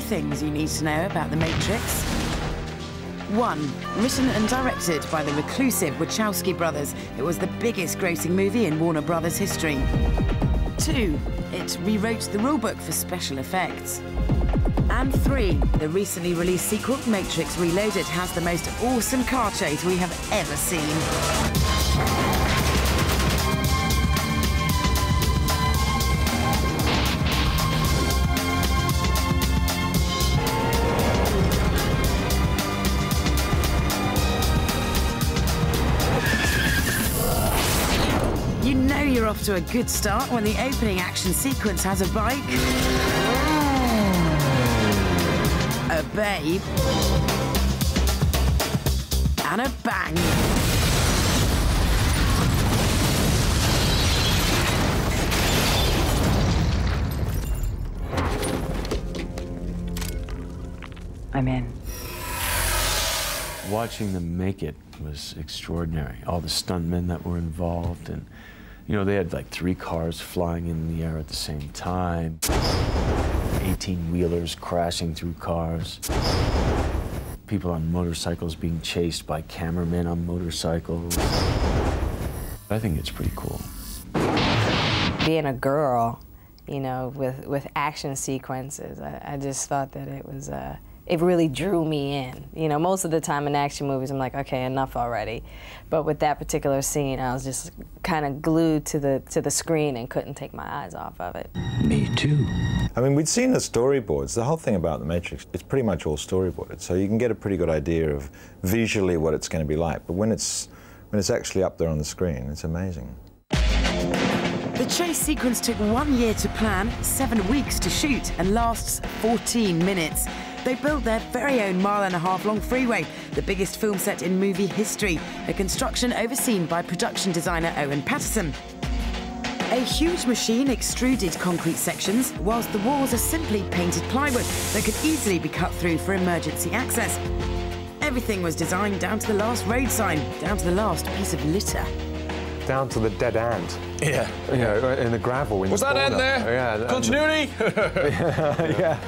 things you need to know about The Matrix. 1. Written and directed by the reclusive Wachowski brothers, it was the biggest grossing movie in Warner Brothers history. 2. It rewrote the rulebook for special effects. And 3. The recently released sequel, Matrix Reloaded, has the most awesome car chase we have ever seen. You know you're off to a good start when the opening action sequence has a bike, a babe, and a bang. I'm in. Watching them make it was extraordinary. All the stuntmen that were involved, and you know, they had like 3 cars flying in the air at the same time, 18-wheelers crashing through cars, people on motorcycles being chased by cameramen on motorcycles. I think it's pretty cool. Being a girl, you know, with action sequences, I just thought that it was, it really drew me in. You know, most of the time in action movies, I'm like, okay, enough already. But with that particular scene, I was just kind of glued to the screen and couldn't take my eyes off of it. Me too. I mean, we'd seen the storyboards. The whole thing about The Matrix, it's pretty much all storyboarded, so you can get a pretty good idea of visually what it's going to be like. But when it's actually up there on the screen, it's amazing. The chase sequence took 1 year to plan, 7 weeks to shoot, and lasts 14 minutes. They built their very own 1.5-mile-long freeway, the biggest film set in movie history, a construction overseen by production designer Owen Patterson. A huge machine extruded concrete sections, whilst the walls are simply painted plywood that could easily be cut through for emergency access. Everything was designed down to the last road sign, down to the last piece of litter. Down to the dead ant. Yeah. You know, in the gravel. Was that ant there? Yeah. Continuity? Yeah.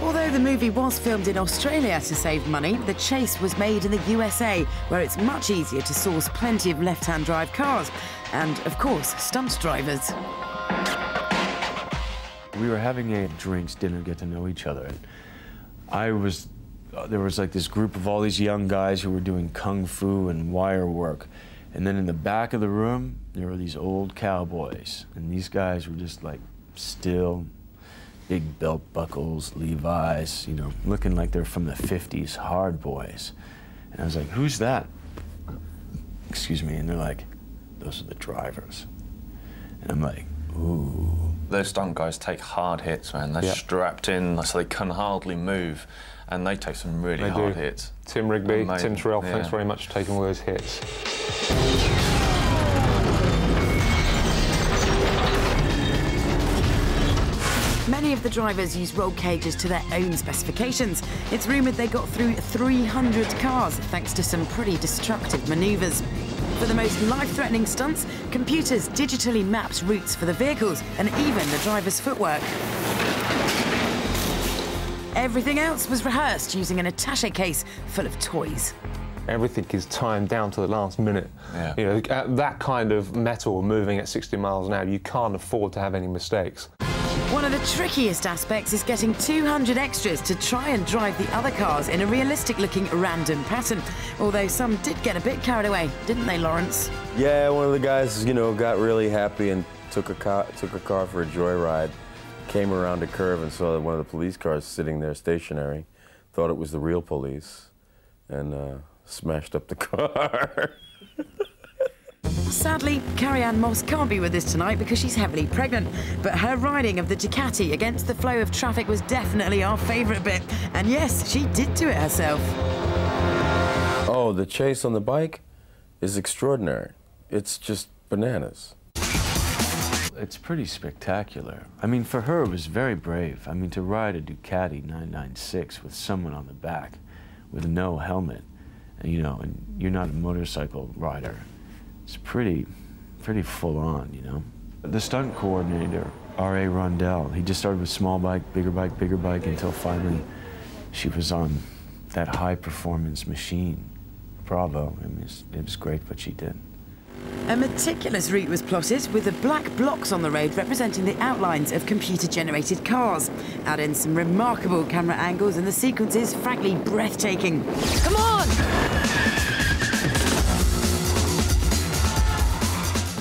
Although the movie was filmed in Australia to save money, the chase was made in the USA, where it's much easier to source plenty of left-hand drive cars. And, of course, stunt drivers. We were having a drinks, dinner, get to know each other. And there was like this group of all these young guys who were doing kung fu and wire work. And then in the back of the room, there were these old cowboys. And these guys were just like still, big belt buckles, Levi's, you know, looking like they're from the 50s, hard boys. And I was like, who's that? Excuse me. And they're like, those are the drivers. And I'm like, ooh. Those stunt guys take hard hits, man. They're strapped in so they can hardly move. And they take some really hard hits. Tim Rigby, Amazing. Tim Terrell, thanks very much for taking all those hits. Many of the drivers use roll cages to their own specifications. It's rumoured they got through 300 cars thanks to some pretty destructive manoeuvres. For the most life-threatening stunts, computers digitally mapped routes for the vehicles and even the driver's footwork. Everything else was rehearsed using an attaché case full of toys. Everything is timed down to the last minute. Yeah. You know, that kind of metal moving at 60 miles an hour, you can't afford to have any mistakes. One of the trickiest aspects is getting 200 extras to try and drive the other cars in a realistic-looking random pattern. Although some did get a bit carried away, didn't they, Laurence? Yeah, one of the guys, you know, got really happy and took a car for a joyride. Came around a curve and saw one of the police cars sitting there stationary. Thought it was the real police, and smashed up the car. Sadly, Carrie-Anne Moss can't be with us tonight because she's heavily pregnant. But her riding of the Ducati against the flow of traffic was definitely our favourite bit. And yes, she did do it herself. Oh, the chase on the bike is extraordinary. It's just bananas. It's pretty spectacular. I mean, for her, it was very brave. I mean, to ride a Ducati 996 with someone on the back with no helmet, and, you know, and you're not a motorcycle rider. It's pretty full on, you know. The stunt coordinator R.A. Rondell. He just started with small bike, bigger bike, until finally she was on that high-performance machine. Bravo. I mean, it was great what she did. A meticulous route was plotted with the black blocks on the road representing the outlines of computer-generated cars. Add in some remarkable camera angles and the sequence is frankly breathtaking. Come on!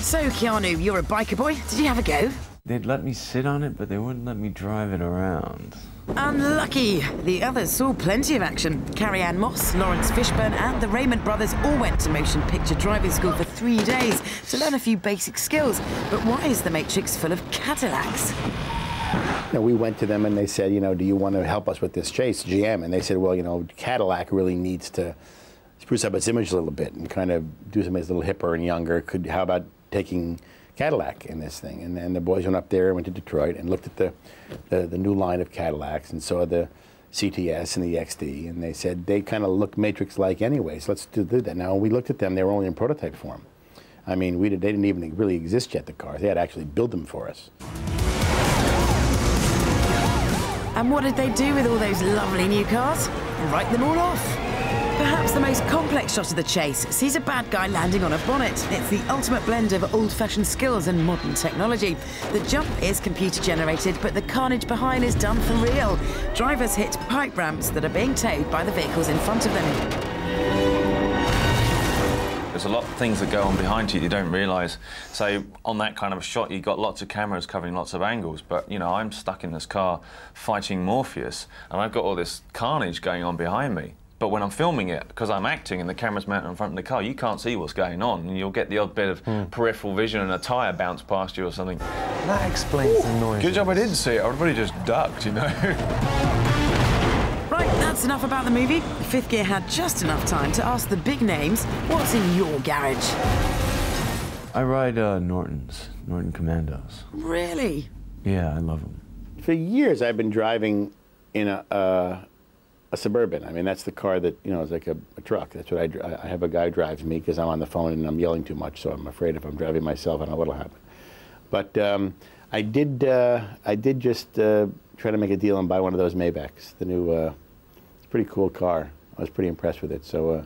So, Keanu, you're a biker boy. Did you have a go? They'd let me sit on it, but they wouldn't let me drive it around. Unlucky. The others saw plenty of action. Carrie-Anne Moss, Laurence Fishburne and the Rayment brothers all went to motion picture driving school for 3 days to learn a few basic skills. But why is the Matrix full of Cadillacs? We went to them and they said, do you want to help us with this chase, GM? And they said, well, Cadillac really needs to spruce up its image a little bit and kind of do something that's a little hipper and younger. How about taking Cadillac in this thing? And then the boys went up there and went to Detroit and looked at the new line of Cadillacs and saw the CTS and the XD, and they said they kind of look Matrix-like anyway, so let's do that. Now, when we looked at them, they were only in prototype form. I mean, they didn't even really exist yet, the cars. They had to actually build them for us. And what did they do with all those lovely new cars? Write them all off. Perhaps the most complex shot of the chase sees a bad guy landing on a bonnet. It's the ultimate blend of old-fashioned skills and modern technology. The jump is computer-generated, but the carnage behind is done for real. Drivers hit pipe ramps that are being towed by the vehicles in front of them. There's a lot of things that go on behind you don't realise. So on that kind of a shot, you've got lots of cameras covering lots of angles, but, I'm stuck in this car fighting Morpheus, and I've got all this carnage going on behind me. But when I'm filming it, because I'm acting and the camera's mounted in front of the car, you can't see what's going on, and you'll get the odd bit of peripheral vision and a tyre bounce past you or something. That explains the noise. Good job I didn't see it. Everybody just ducked, Right, that's enough about the movie. Fifth Gear had just enough time to ask the big names, what's in your garage? I ride Norton Commandos. Really? Yeah, I love them. For years, I've been driving in a Suburban. I mean, that's the car that, is like a truck. That's what I have a guy who drives me because I'm on the phone and I'm yelling too much, so I'm afraid if I'm driving myself, I don't know what'll happen. But I did just try to make a deal and buy one of those Maybachs, the new, it's a pretty cool car. I was pretty impressed with it, so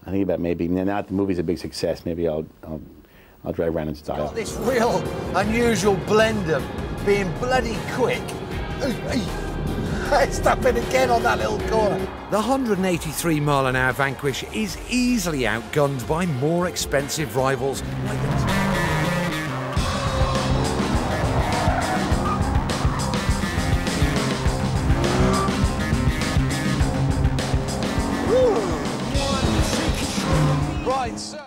I think about maybe, now that the movie's a big success, maybe I'll drive around in style. Got this real unusual blend of being bloody quick. Stop it again on that little corner. The 183-mile-an-hour Vanquish is easily outgunned by more expensive rivals like the